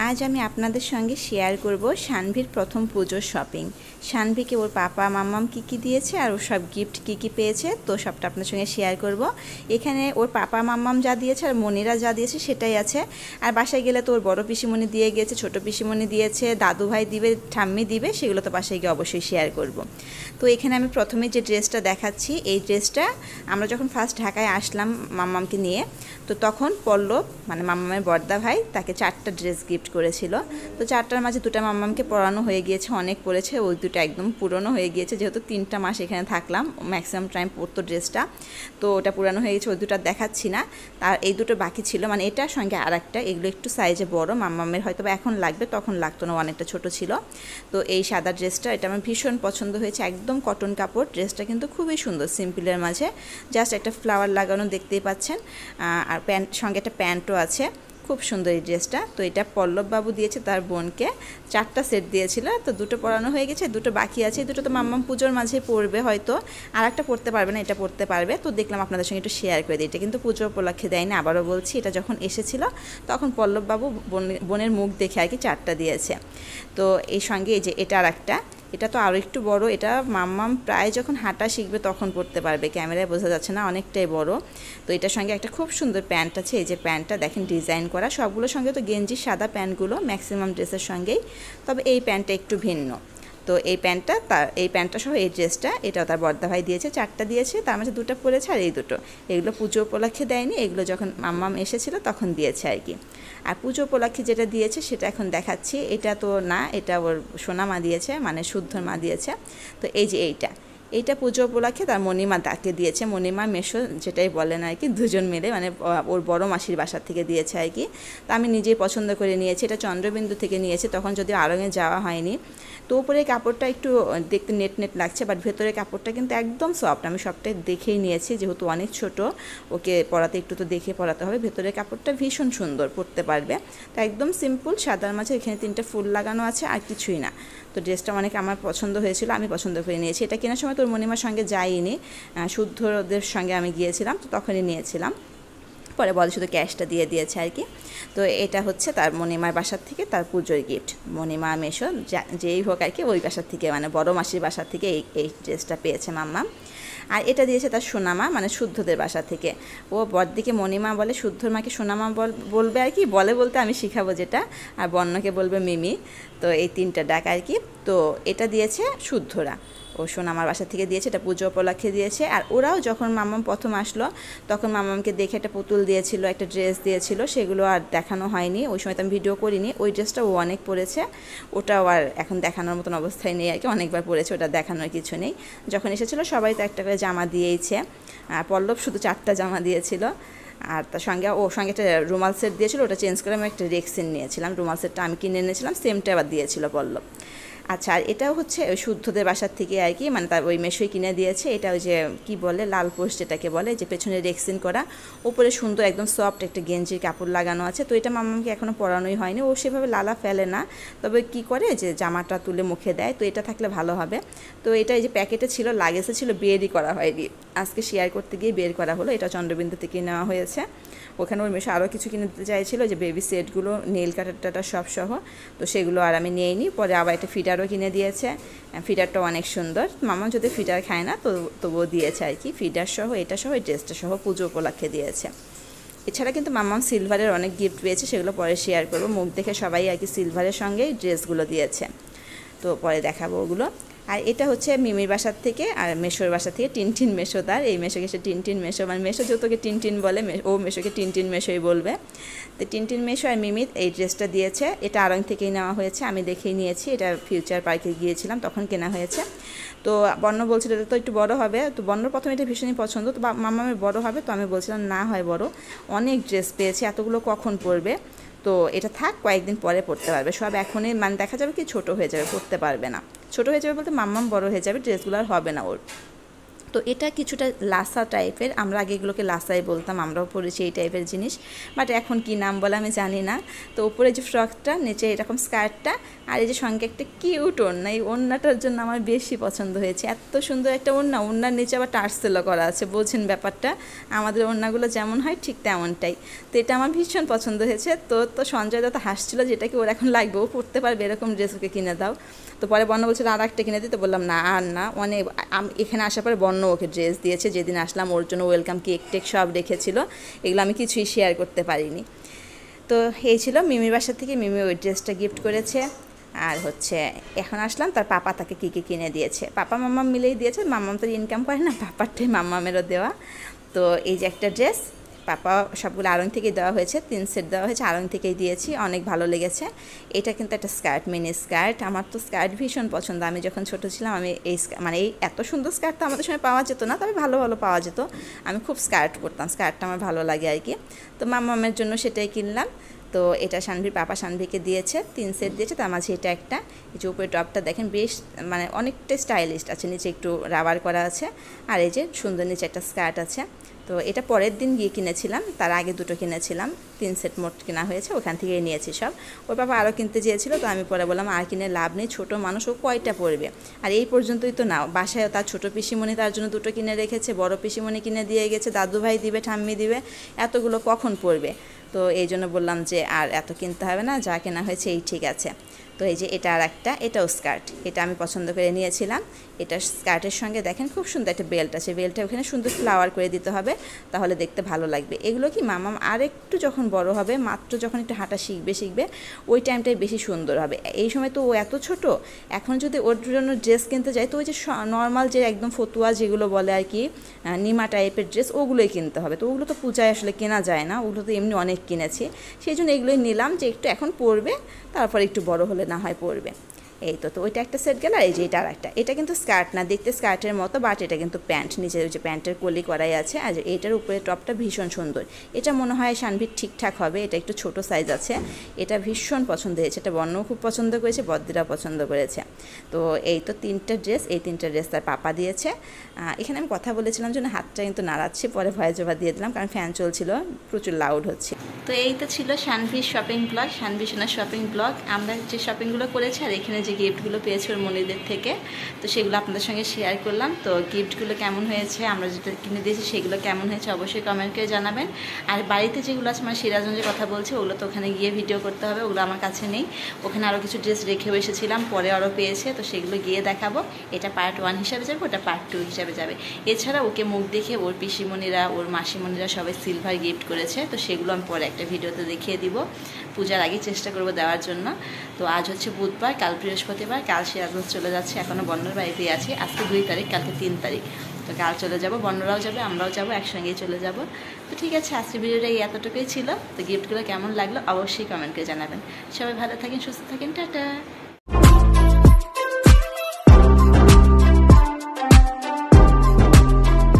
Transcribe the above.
আজ আমি আপনাদের সঙ্গে শেয়ার করব শানভীর প্রথম পুজোর শপিং। শানভীকে ওর পাপা মাম্মাম কী দিয়েছে আর ওর সব গিফট কী পেয়েছে, তো সবটা আপনার সঙ্গে শেয়ার করব। এখানে ওর পাপা মাম্মাম যা দিয়েছে আর মনিরা যা দিয়েছে সেটাই আছে। আর বাসায় গেলে তো ওর বড় পিসিমণি দিয়ে গিয়েছে, ছোটো পিসিমণি দিয়েছে, দাদু ভাই দিবে, ঠাম্মি দিবে, সেগুলো তো বাসায় গিয়ে অবশ্যই শেয়ার করব। তো এখানে আমি প্রথমে যে ড্রেসটা দেখাচ্ছি, এই ড্রেসটা আমরা যখন ফার্স্ট ঢাকায় আসলাম মাম্মামকে নিয়ে, তো তখন পল্লব মানে মাম্মামের বড়দা ভাই তাকে 4টা ড্রেস গিফট করেছিল। তো 4টার মাঝে 2টা মাম্মামকে পরানো হয়ে গিয়েছে, অনেক পরেছে, ওই 2টা একদম পুরনো হয়ে গিয়েছে, যেহেতু 3টা মাস এখানে থাকলাম, ম্যাক্সিমাম টাইম পরতো ড্রেসটা, তো ওটা পুরানো হয়ে গেছে, ওই 2টা দেখাচ্ছি না। আর এই 2টো বাকি ছিল, মানে এটার সঙ্গে আর একটা, এগুলো একটু সাইজে বড়, মাম্মামের হয়তো এখন লাগবে, তখন লাগতো না, অনেকটা ছোট ছিল। তো এই সাদা ড্রেসটা, এটা আমার ভীষণ পছন্দ হয়েছে, একদম কটন কাপড়, ড্রেসটা কিন্তু খুবই সুন্দর, সিম্পলের মাঝে জাস্ট একটা ফ্লাওয়ার লাগানো দেখতেই পাচ্ছেন। আর প্যান্ট সঙ্গে একটা প্যান্টও আছে, খুব সুন্দর এই ড্রেসটা। তো এটা পল্লব বাবু দিয়েছে তার বোনকে, 4টা সেট দিয়েছিল, তো 2টো পরানো হয়ে গেছে, 2টো বাকি আছে, 2টো তো মাম্মাম পুজোর মাঝে পরবে হয়তো, আর একটা পরতে পারবে না, এটা পরতে পারবে। তো দেখলাম আপনাদের সঙ্গে একটু শেয়ার করে দিই, এটা কিন্তু পুজোর উপলক্ষে দেয়নি, আবারও বলছি, এটা যখন এসেছিল তখন পল্লব বাবু বোনের মুখ দেখে আর কি 4টা দিয়েছে। তো এই সঙ্গে এই যে এটা আর একটা, এটা তো আরও একটু বড়, এটা মাম্মাম প্রায় যখন হাঁটা শিখবে তখন পরতে পারবে, ক্যামেরায় বোঝা যাচ্ছে না, অনেকটাই বড়। তো এটার সঙ্গে একটা খুব সুন্দর প্যান্ট আছে, এই যে প্যান্টটা দেখেন ডিজাইন করা, সবগুলোর সঙ্গে তো গেঞ্জি সাদা প্যান্টগুলো ম্যাক্সিমাম ড্রেসের সঙ্গেই, তবে এই প্যান্টটা একটু ভিন্ন। তো এই প্যান্টটা সহ এই ড্রেসটা, এটাও তার বড়দা ভাই দিয়েছে, 4টা দিয়েছে, তার মাঝে 2টা পরেছে আর এই 2টো, এগুলো পুজো উপলক্ষে দেয়নি, এগুলো যখন মাম্মাম এসেছিলো তখন দিয়েছে আর কি। আর পুজো উপলক্ষে যেটা দিয়েছে সেটা এখন দেখাচ্ছি, এটা তো না, এটা ওর সোনা মা দিয়েছে, মানে শুদ্ধর মা দিয়েছে। তো এই যে এইটা পুজো উপলক্ষে তার মণিমা তাকে দিয়েছে, মণিমা মেশো যেটাই বলেন আর কি, দুজন মিলে, মানে ওর বড় মাসির বাসার থেকে দিয়েছে আর কি। তো আমি নিজেই পছন্দ করে নিয়েছি, এটা চন্দ্রবিন্দু থেকে নিয়েছি, তখন যদিও আড়ঙে যাওয়া হয়নি। তো উপরে কাপড়টা একটু দেখতে নেট লাগছে, বাট ভেতরের কাপড়টা কিন্তু একদম সফট, আমি সবটাই দেখেই নিয়েছি, যেহেতু অনেক ছোট, ওকে পরাতে একটু তো দেখে পরাতে হবে। ভেতরের কাপড়টা ভীষণ সুন্দর, পরতে পারবে। তো একদম সিম্পল সাদার মাঝে এখানে 3টা ফুল লাগানো আছে, আর কিছুই না। তো ড্রেসটা অনেক আমার পছন্দ হয়েছিল, আমি পছন্দ করে নিয়েছি। এটা কেনার সময় তোর মণিমার সঙ্গে যাইনি, শুদ্ধদের সঙ্গে আমি গিয়েছিলাম, তো তখনই নিয়েছিলাম, পরে বলে শুধু ক্যাশটা দিয়ে দিয়েছে আর কি। তো এটা হচ্ছে তার মণিমার বাসার থেকে তার পুজোর গিফট, মণিমা মেশো যেই হোক আর কি, ওই বাসার থেকে, মানে বড় মাসির বাসার থেকে এই ড্রেসটা পেয়েছে মাম্মা। আর এটা দিয়েছে তার সোনামা, মানে শুদ্ধদের বাসা থেকে। ও বড়দিকে মণিমা বলে, শুদ্ধর মাকে সোনামা বলবে আর কি, বলতে আমি শিখাবো যেটা, আর বর্ণকে বলবে মিমি। তো এই 3টা ডাক আর কি। তো এটা দিয়েছে শুদ্ধরা, ও সোনামার বাসা থেকে দিয়েছে, এটা পুজো উপলক্ষে দিয়েছে। আর ওরাও যখন মাম্মাম প্রথম আসলো তখন মাম্মামকে দেখে একটা পুতুল দিয়েছিল, একটা ড্রেস দিয়েছিল, সেগুলো আর দেখানো হয়নি, ওই সময় তো আমি ভিডিও করিনি। ওই ড্রেসটা ও অনেক পরেছে, ওটাও আর এখন দেখানোর মতন অবস্থায় নেই আর কি, অনেকবার পরেছে, ওটা দেখানোর কিছু নেই। যখন এসেছিলো সবাই তো একটা করে জামা দিয়েইছে, আর পল্লব শুধু 4টা জামা দিয়েছিল। আর তার সঙ্গে একটা রুমাল সেট দিয়েছিল, ওটা চেঞ্জ করে আমি একটা রেক্সিন নিয়েছিলাম, রুমাল সেটটা আমি কিনে এনেছিলাম, সেমটা আবার দিয়েছিল পল্লব। আচ্ছা, আর এটাও হচ্ছে ওই শুদ্ধদের বাসার থেকে আর কি, মানে তার ওই মেশোই কিনে দিয়েছে। এটা ওই যে কী বলে, লাল পোস্ট যেটাকে বলে, যে পেছনে রেক্সিন করা, উপরে সুন্দর একদম সফট একটা গেঞ্জির কাপড় লাগানো আছে। তো এটা মাম্মামকে এখনও পরানোই হয়নি, ও সেভাবে লালা ফেলে না, তবে কি করে যে জামাটা তুলে মুখে দেয়, তো এটা থাকলে ভালো হবে। তো এটা এই যে প্যাকেটে ছিল, লাগেজে ছিল, বেরই করা হয়নি, আজকে শেয়ার করতে গিয়ে বের করা হলো। এটা চন্দ্রবিন্দু থেকে নেওয়া হয়েছে, ওখানে ওর মেশো আরও কিছু কিনে দিতে চাইছিল, যে বেবি সেটগুলো, নেল কাটারটা সব সহ, তো সেগুলো আর আমি নিইনি। পরে আবার একটা ফিডারও কিনে দিয়েছে, ফিডারটাও অনেক সুন্দর, মামা যদি ফিডার খায় না তো তবুও দিয়েছে আর কি, ফিডার সহ, এটা সহ, এই ড্রেসটা সহ পুজো উপলক্ষে দিয়েছে। এছাড়া কিন্তু মাম্মাম সিলভারের অনেক গিফট পেয়েছে, সেগুলো পরে শেয়ার করবো, মুখ দেখে সবাই আর কি সিলভারের সঙ্গেই ড্রেসগুলো দিয়েছে, তো পরে দেখাবো ওগুলো। আর এটা হচ্ছে মিমির বাসার থেকে, আর মেশোর বাসা থেকে, টিনটিন মেশো তার, এই মেশোকে সে টিনটিন মেশো, মানে মেশো যেহেতুকে টিনটিন বলে, ও মেশোকে টিনটিন মেশোই বলবে। তো টিনটিন মেশো আর মিমি এই ড্রেসটা দিয়েছে, এটা আড়ং থেকেই নেওয়া হয়েছে, আমি দেখেই নিয়েছি, এটা ফিউচার পার্কে গিয়েছিলাম তখন কেনা হয়েছে। তো বর্ণ বলছিল এটা তো একটু বড় হবে, তো বর্ণর প্রথমে এটা ভীষণই পছন্দ, তো মাম্মামের বড় হবে, তো আমি বলছিলাম না হয় বড়, অনেক ড্রেস পেয়েছে, এতগুলো কখন পরবে, তো এটা থাক, কয়েকদিন পরে পড়তে পারবে, সব এখনই মানে দেখা যাবে কি ছোট হয়ে যাবে, পড়তে পারবে না, ছোট হয়ে যাবে বলতে মাম্মাম বড় হয়ে যাবে, ড্রেসগুলো আর হবে না ওর। তো এটা কিছুটা লাসা টাইপের, আমরা আগে এগুলোকে লাসাই বলতাম, আমরাও পরেছি এই টাইপের জিনিস, বাট এখন কি নাম বলে আমি জানি না। তো উপরে যে ফ্রকটা, নিচে এরকম স্কার্টটা, আর এই যে সঙ্গে একটা কিউট ওড়না, এই ওড়নাটার জন্য আমার বেশি পছন্দ হয়েছে। এত সুন্দর একটা ওড়না, ওড়নার নিচে আবার টার্সেলও করা আছে, বোঝেন ব্যাপারটা, আমাদের ওড়নাগুলো যেমন হয় ঠিক তেমনটাই। তো এটা আমার ভীষণ পছন্দ হয়েছে। তো সঞ্জয় দত্ত হাসছিল, যেটা কি ওর এখন লাগবে, ও পড়তে পারবে এরকম ড্রেস, ওকে কিনে দাও। তো পরে বর্ণ বলছিল আর একটা কিনে দিতে, বললাম না আর না, অনেক এখানে আসার পরে বর্ণ ওকে ড্রেস দিয়েছে, যেদিন আসলাম ওর জন্য ওয়েলকাম কেক টেক সব রেখেছিল, এগুলো আমি কিছুই শেয়ার করতে পারিনি। তো এই ছিল মিমির বাসা থেকে, মিমি ওই ড্রেসটা গিফট করেছে। আর হচ্ছে এখন আসলাম, তার পাপা তাকে কী কী কিনে দিয়েছে, পাপা মাম্মাম মিলেই দিয়েছে, মাম্মাম তো ইনকাম করে না, পাপারটাই মাম্মামেরও দেওয়া। তো এই যে একটা ড্রেস, পাপা সবগুলো আড়ং থেকেই দেওয়া হয়েছে, 3 সেট দেওয়া হয়েছে, আড়ং থেকেই দিয়েছি, অনেক ভালো লেগেছে। এটা কিন্তু একটা স্কার্ট, মিনি স্কার্ট, আমার তো স্কার্ট ভীষণ পছন্দ। আমি যখন ছোটো ছিলাম আমি এই মানে এই এত সুন্দর স্কার্ট তো আমাদের সময় পাওয়া যেত না, তবে ভালো ভালো পাওয়া যেত, আমি খুব স্কার্ট পরতাম, স্কার্টটা আমার ভালো লাগে আর কি। তো মাম্মামের জন্য সেটাই কিনলাম। তো এটা শানভির পাপা শানভিকে দিয়েছে, 3 সেট দিয়েছে, তার মাঝে এটা একটা, এই যে উপরে টপটা দেখেন বেশ মানে অনেকটা স্টাইলিশ আছে, নিচে একটু রাবার করা আছে, আর এই যে সুন্দর নিচে একটা স্কার্ট আছে। তো এটা পরের দিন গিয়ে কিনেছিলাম, তার আগে দুটো কিনেছিলাম, 3 সেট মোট কেনা হয়েছে, ওখান থেকেই নিয়েছি সব। ওর বাবা আরও কিনতে চেয়েছিল, তো আমি পরে বললাম আর কিনে লাভ নেই, ছোটো মানুষ, ও কয়টা পরবে, আর এই পর্যন্তই তো নাও। বাসায় তার ছোটো পিসিমণি তার জন্য দুটো কিনে রেখেছে, বড় পিসিমণি কিনে দিয়ে গেছে, দাদু ভাই দিবে, ঠাম্মি দিবে, এতগুলো কখন পরবে। তো এই জন্য বললাম যে আর এত কিনতে হবে না, যা কেনা হয়েছে এই ঠিক আছে। তো এই যে এটা আর একটা, এটাও স্কার্ট, এটা আমি পছন্দ করে নিয়েছিলাম। এটা স্কার্টের সঙ্গে দেখেন খুব সুন্দর একটা বেল্ট আছে, বেল্টটা ওখানে সুন্দর ফ্লাওয়ার করে দিতে হবে, তাহলে দেখতে ভালো লাগবে। এগুলো কি মামাম আর একটু যখন বড় হবে, মাত্র যখন একটু হাঁটা শিখবে, ওই টাইমটাই বেশি সুন্দর হবে। এই সময় তো ও এত ছোট, এখন যদি ওর জন্য ড্রেস কিনতে যাই, তো ওই যে নর্মাল যে একদম ফতুয়া যেগুলো বলে আর কি, নিমা টাইপের ড্রেস, ওগুলোই কিনতে হবে। তো ওগুলো তো পূজায় আসলে কেনা যায় না, ওগুলো তো এমনি অনেক কিনেছি, সেই জন্য এগুলোই নিলাম, যে একটু এখন পরবে, তারপর একটু বড় হলে না হয় পরবে। এই তো ওইটা একটা সেট গেল। আর এই যে এটা আর একটা, এটা কিন্তু স্কার্ট না, দেখতে স্কার্টের মতো, বাট এটা কিন্তু প্যান্ট, নিচে ওই যে প্যান্টের কলি করাই আছে। আর এটার উপরে টপটা ভীষণ সুন্দর, এটা মনে হয় শানভির ঠিকঠাক হবে, এটা একটু ছোট সাইজ আছে, এটা ভীষণ পছন্দ হয়েছে, এটা বর্ণও খুব পছন্দ করেছে, বদ্দিরা পছন্দ করেছে। তো এই তো 3টা ড্রেস, এই 3টা ড্রেস তার পাপা দিয়েছে। এখানে আমি কথা বলেছিলাম জন্য হাতটা কিন্তু নাড়াচ্ছি, পরে ভয়েস ওভার দিয়ে দিলাম, কারণ ফ্যান চলছিল, প্রচুর লাউড হচ্ছে। তো এই তো ছিল শানভির শপিং ব্লগ, শানভি সোনার শপিং ব্লগ। আমরা যে শপিংগুলো করেছি আর এখানে যে গিফটগুলো পেয়েছি ওর মনিদের থেকে, তো সেগুলো আপনাদের সঙ্গে শেয়ার করলাম। তো গিফটগুলো কেমন হয়েছে, আমরা যেটা কিনে দিয়েছি সেগুলো কেমন হয়েছে অবশ্যই কমেন্ট করে জানাবেন। আর বাড়িতে যেগুলো আছে, মানে সিরাজগঞ্জের কথা বলছি, ওগুলো তো ওখানে গিয়ে ভিডিও করতে হবে, ওগুলো আমার কাছে নেই, ওখানে আরও কিছু ড্রেস রেখেও এসেছিলাম, পরে আরও পেয়েছে, তো সেগুলো গিয়ে দেখাবো। এটা পার্ট 1 হিসাবে যাবে, ওটা পার্ট 2 হিসাবে যাবে। এছাড়া ওকে মুখ দেখে ওর পিসিমণিরা, ওর মাসিমণিরা সবাই সিলভার গিফট করেছে, তো সেগুলো আমি পরে একটা ভিডিওতে দেখিয়ে দিব, পূজার আগে চেষ্টা করব দেওয়ার জন্য। তো আজ হচ্ছে বুধবার, কাল বৃহস্পতিবার, কাল সিরাজগঞ্জ চলে যাচ্ছে, এখনও বন্যর বাড়িতেই আছি, আজকে 2 তারিখ, কালকে 3 তারিখ। তো কাল চলে যাব, বন্যরাও যাবে, আমরাও যাবো, একসঙ্গেই চলে যাব। তো ঠিক আছে, আজকের ভিডিওটা এতটুকুই ছিল। তো গিফটগুলো কেমন লাগলো অবশ্যই কমেন্ট করে জানাবেন। সবাই ভালো থাকেন, সুস্থ থাকেন, টাটা।